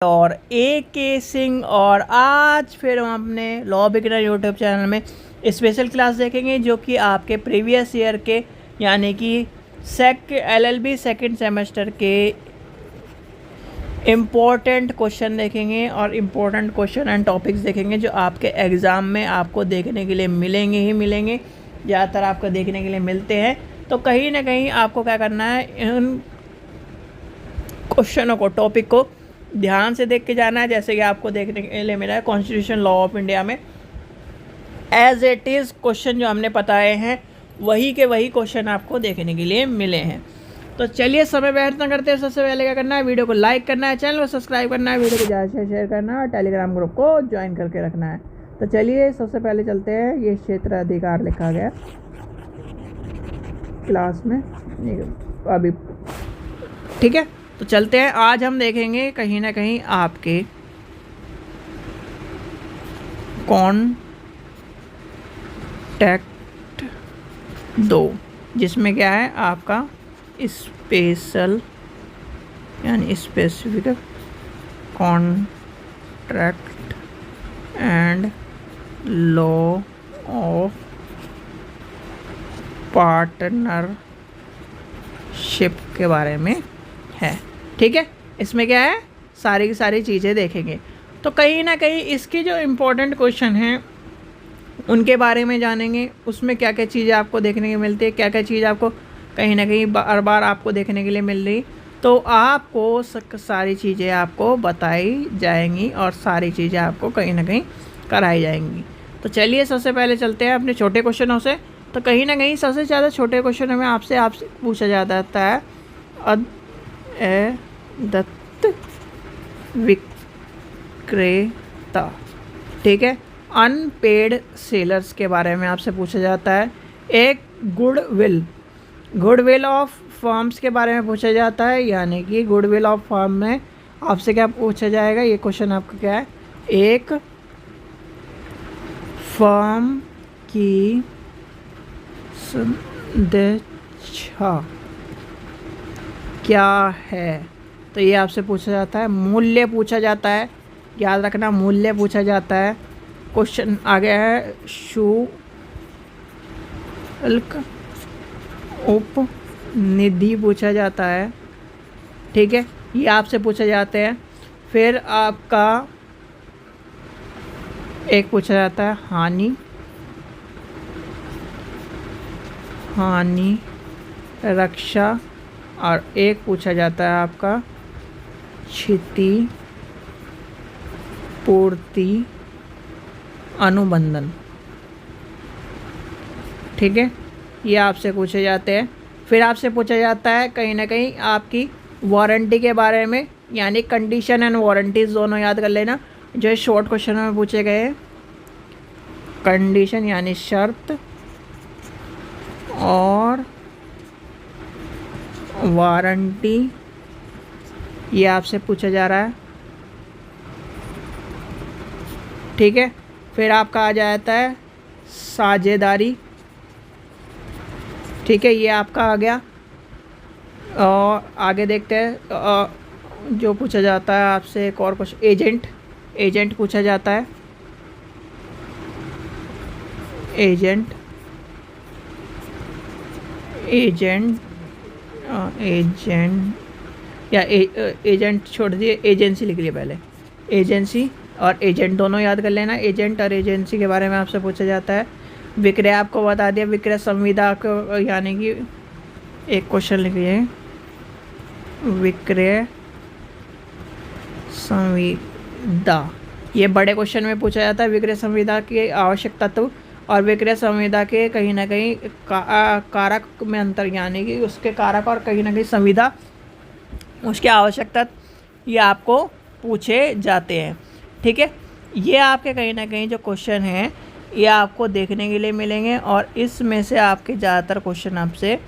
और ए के सिंह। और आज फिर हम अपने लॉ बिगिनर यूट्यूब चैनल में स्पेशल क्लास देखेंगे जो कि आपके प्रीवियस ईयर के यानी कि LLB सेकंड सेमेस्टर के इम्पोर्टेंट क्वेश्चन देखेंगे और इम्पोर्टेंट क्वेश्चन एंड टॉपिक्स देखेंगे जो आपके एग्ज़ाम में आपको देखने के लिए मिलेंगे ही मिलेंगे, ज़्यादातर आपको देखने के लिए मिलते हैं। तो कहीं ना कहीं आपको क्या करना है, इन क्वेश्चनों को, टॉपिक को ध्यान से देख के जाना है। जैसे कि आपको देखने के लिए मिला है कॉन्स्टिट्यूशन लॉ ऑफ इंडिया में एज इट इज़ क्वेश्चन जो हमने बताए हैं वही के वही क्वेश्चन आपको देखने के लिए मिले हैं। तो चलिए समय व्यर्थ न करते हैं, सबसे पहले क्या करना है, वीडियो को लाइक करना है, चैनल को सब्सक्राइब करना है, वीडियो को ज़्यादा से शेयर करना है और टेलीग्राम ग्रुप को ज्वाइन करके रखना है। तो चलिए सबसे पहले चलते हैं, ये क्षेत्र अधिकार लिखा गया क्लास में अभी, ठीक है। तो चलते हैं, आज हम देखेंगे कहीं ना कहीं आपके कॉन्टैक्ट 2 जिसमें क्या है आपका स्पेशल यानी specific contract and law of partnership के बारे में है, ठीक है। इसमें क्या है, सारी की सारी चीज़ें देखेंगे। तो कहीं ना कहीं इसके जो इम्पोर्टेंट क्वेश्चन हैं उनके बारे में जानेंगे, उसमें क्या क्या चीज़ें आपको देखने को मिलती है, क्या क्या चीज़ आपको कहीं ना कहीं बार बार आपको देखने के लिए मिल रही, तो आपको सारी चीज़ें आपको बताई जाएंगी और सारी चीज़ें आपको कहीं ना कहीं कराई जाएंगी। तो चलिए सबसे पहले चलते हैं अपने छोटे क्वेश्चनों से। तो कहीं ना कहीं सबसे ज़्यादा छोटे क्वेश्चनों में आपसे पूछा जाता है दत्त विक्रेता, ठीक है। अनपेड सेलर्स के बारे में आपसे पूछा जाता है। एक गुडविल ऑफ फर्म्स के बारे में पूछा जाता है, यानी कि गुडविल ऑफ फर्म में आपसे क्या पूछा जाएगा, ये क्वेश्चन आपका क्या है, एक फर्म की सदस्यता क्या है, तो ये आपसे पूछा जाता है। मूल्य पूछा जाता है, याद रखना मूल्य पूछा जाता है। क्वेश्चन आ गया है शुल्क उपनिधि पूछा जाता है, ठीक है, ये आपसे पूछे जाते हैं। फिर आपका एक पूछा जाता है हानि रक्षा, और एक पूछा जाता है आपका क्षति पूर्ति अनुबंधन, ठीक है, ये आपसे पूछे जाते हैं। फिर आपसे पूछा जाता है कहीं ना कहीं आपकी वारंटी के बारे में, यानी कंडीशन एंड वारंटीज दोनों याद कर लेना, जो शॉर्ट क्वेश्चन में पूछे गए हैं। कंडीशन यानी शर्त और वारंटी, ये आपसे पूछा जा रहा है, ठीक है। फिर आपका आ जाता है साझेदारी, ठीक है, ये आपका आ गया। और आगे देखते हैं जो पूछा जाता है आपसे एक और कुछ, एजेंट पूछा जाता है। एजेंट या एजेंट छोड़ दिए, एजेंसी लिख लिया पहले, एजेंसी और एजेंट दोनों याद कर लेना। एजेंट और एजेंसी के बारे में आपसे पूछा जाता है। विक्रय आपको बता दिया, विक्रय संविदा को, यानी कि एक क्वेश्चन लिखिए, विक्रय संविदा, ये बड़े क्वेश्चन में पूछा जाता है। विक्रय संविदा के आवश्यक तत्व और विक्रय संविदा के कहीं ना कहीं कारक में अंतर, यानी कि उसके कारक और कहीं ना कहीं संविदा उसके आवश्यक तत्व, ये आपको पूछे जाते हैं, ठीक है। ये आपके कहीं ना कहीं जो क्वेश्चन हैं ये आपको देखने के लिए मिलेंगे और इसमें से आपके ज़्यादातर क्वेश्चन आपसे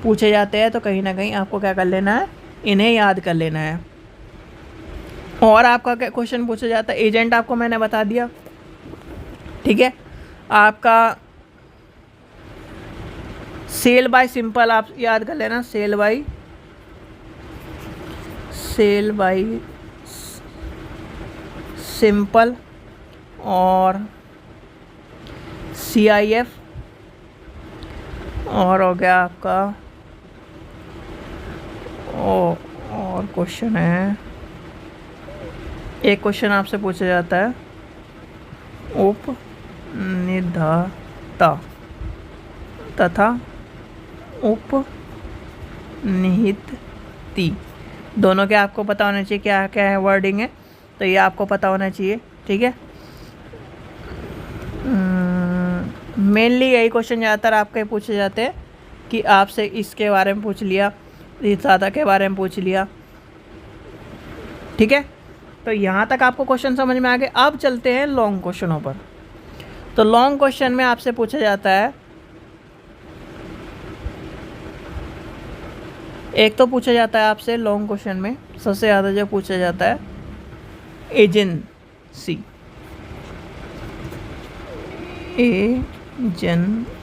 पूछे जाते हैं। तो कहीं ना कहीं आपको क्या कर लेना है, इन्हें याद कर लेना है। और आपका क्या क्वेश्चन पूछा जाता है, एजेंट आपको मैंने बता दिया, ठीक है। आपका सेल बाय सिंपल आप याद कर लेना, सेल बाय सिंपल और CIF, और हो गया आपका और क्वेश्चन है, एक क्वेश्चन आपसे पूछा जाता है उपनिधाता तथा उपनिहिती, दोनों के आपको पता होना चाहिए क्या क्या है वर्डिंग है, तो ये आपको पता होना चाहिए, ठीक है। मेनली यही क्वेश्चन ज़्यादातर आपके पूछे जाते हैं कि आपसे इसके बारे में पूछ लिया, ज़्यादा के बारे में पूछ लिया, ठीक है। तो यहाँ तक आपको क्वेश्चन समझ में आ गए। अब चलते हैं लॉन्ग क्वेश्चनों पर। तो लॉन्ग क्वेश्चन में आपसे पूछा जाता है, एक तो पूछा जाता है आपसे लॉन्ग क्वेश्चन में सबसे ज़्यादा जो पूछा जाता है एजेंसी, एजेंसी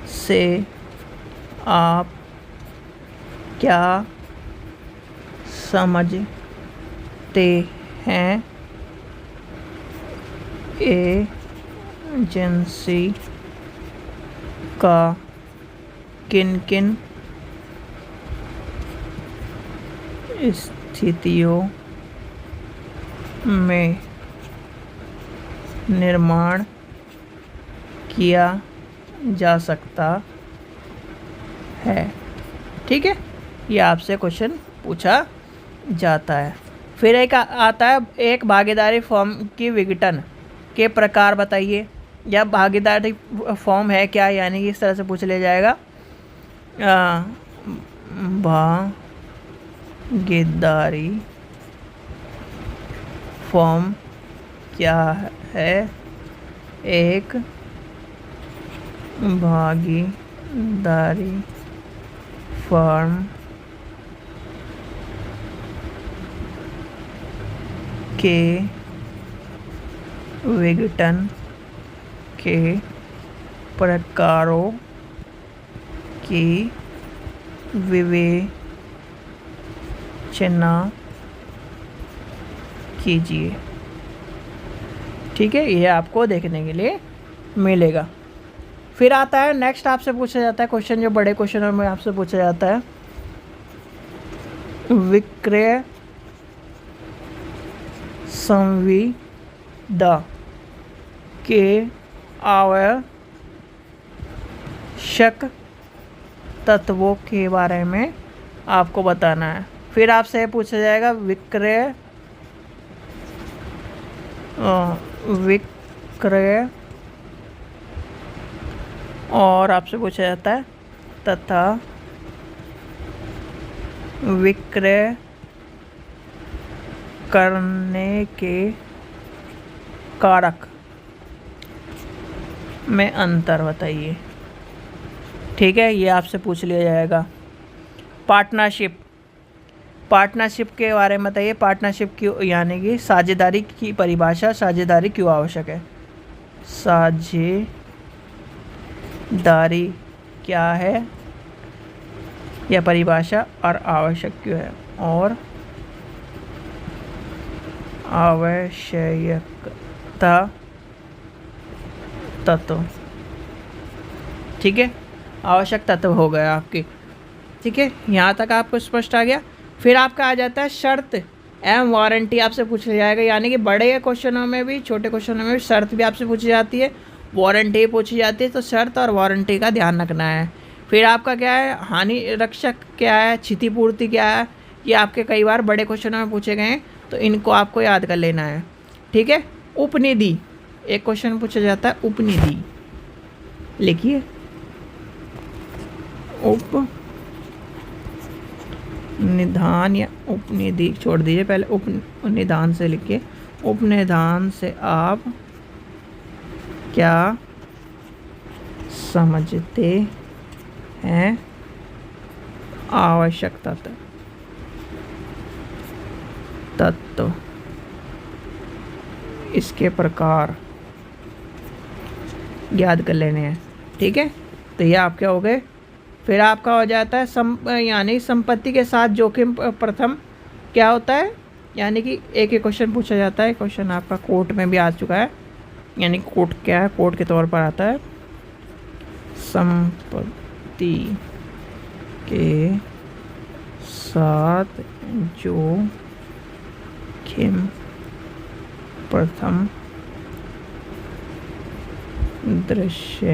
से आप क्या समझते हैं? एजेंसी का किन किन स्थितियों में निर्माण किया जा सकता है, ठीक है। ये आपसे क्वेश्चन पूछा जाता है। फिर एक आता है, एक भागीदारी फॉर्म की विघटन के प्रकार बताइए, या भागीदारी फॉर्म है क्या, यानी कि इस तरह से पूछ लिया जाएगा, भागीदारी फॉर्म क्या है? एक भागीदारी फॉर्म के विघटन के प्रकारों की विवेचना कीजिए, ठीक है। ये आपको देखने के लिए मिलेगा। फिर आता है नेक्स्ट, आपसे पूछा जाता है क्वेश्चन, जो बड़े क्वेश्चनों में आपसे पूछा जाता है, विक्रय संविदा के आवश्यक तत्वों के बारे में आपको बताना है। फिर आपसे पूछा जाएगा विक्रय और आपसे पूछा जाता है तथा विक्रय करने के कारक में अंतर बताइए, ठीक है। ये आपसे पूछ लिया जाएगा। पार्टनरशिप, पार्टनरशिप के बारे में बताइए, पार्टनरशिप क्यों, यानी कि साझेदारी की परिभाषा, साझेदारी क्यों आवश्यक है? साझेदारी क्या है यह परिभाषा, और आवश्यक क्यों है, और आवश्यकता तत्व, ठीक है। आवश्यक तत्व हो गया आपके, ठीक है। यहाँ तक आपको स्पष्ट आ गया। फिर आपका आ जाता है शर्त एवं वारंटी, आपसे पूछा जाएगा, यानी कि बड़े क्वेश्चनों में भी, छोटे क्वेश्चनों में भी शर्त भी आपसे पूछी जाती है, वारंटी पूछी जाती है। तो शर्त और वारंटी का ध्यान रखना है। फिर आपका क्या है, हानि रक्षक क्या है, क्षतिपूर्ति क्या है, ये आपके कई बार बड़े क्वेश्चनों में पूछे गए हैं, तो इनको आपको याद कर लेना है, ठीक है। उपनिधि, एक क्वेश्चन पूछा जाता है उपनिधि, लिखिए उपनिधान या उपनिधि छोड़ दीजिए, पहले उपनिधान से लिखिए। उपनिधान से आप क्या समझते हैं? आवश्यक तत्व, इसके प्रकार याद कर लेने हैं, ठीक है। तो ये आपके हो गए। फिर आपका हो जाता है यानी संपत्ति के साथ जोखिम। प्रथम क्या होता है, यानी कि एक ही क्वेश्चन पूछा जाता है। क्वेश्चन आपका कोर्ट में भी आ चुका है, यानी कोर्ट क्या है, कोर्ट के तौर पर आता है संपत्ति के साथ जोखिम प्रथम दृश्य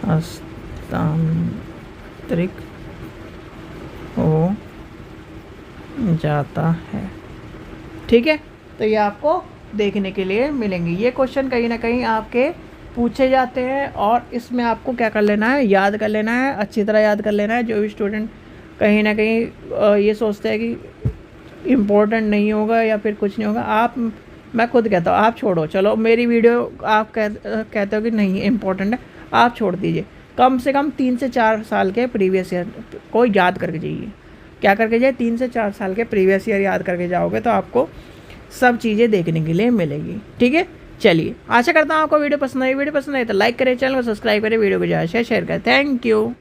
हस्तांतरित हो जाता है। ठीक है, तो ये आपको देखने के लिए मिलेंगे। ये क्वेश्चन कहीं ना कहीं आपके पूछे जाते हैं और इसमें आपको क्या कर लेना है, याद कर लेना है, अच्छी तरह याद कर लेना है। जो भी स्टूडेंट कहीं ना कहीं ये सोचते हैं कि इम्पोर्टेंट नहीं होगा या फिर कुछ नहीं होगा, आप, मैं खुद कहता हूँ आप छोड़ो, चलो मेरी वीडियो आप कहते हो कि नहीं इम्पोर्टेंट है, आप छोड़ दीजिए। कम से कम 3 से 4 साल के प्रीवियस ईयर को याद करके जाइए। क्या करके जाए, 3 से 4 साल के प्रीवियस ईयर याद करके जाओगे तो आपको सब चीज़ें देखने के लिए मिलेगी। ठीक है, चलिए आशा करता हूँ आपको वीडियो पसंद आई। वीडियो पसंद आई तो लाइक करें, चैनल को सब्सक्राइब करें, वीडियो को ज़्यादा शेयर करें। Thank you.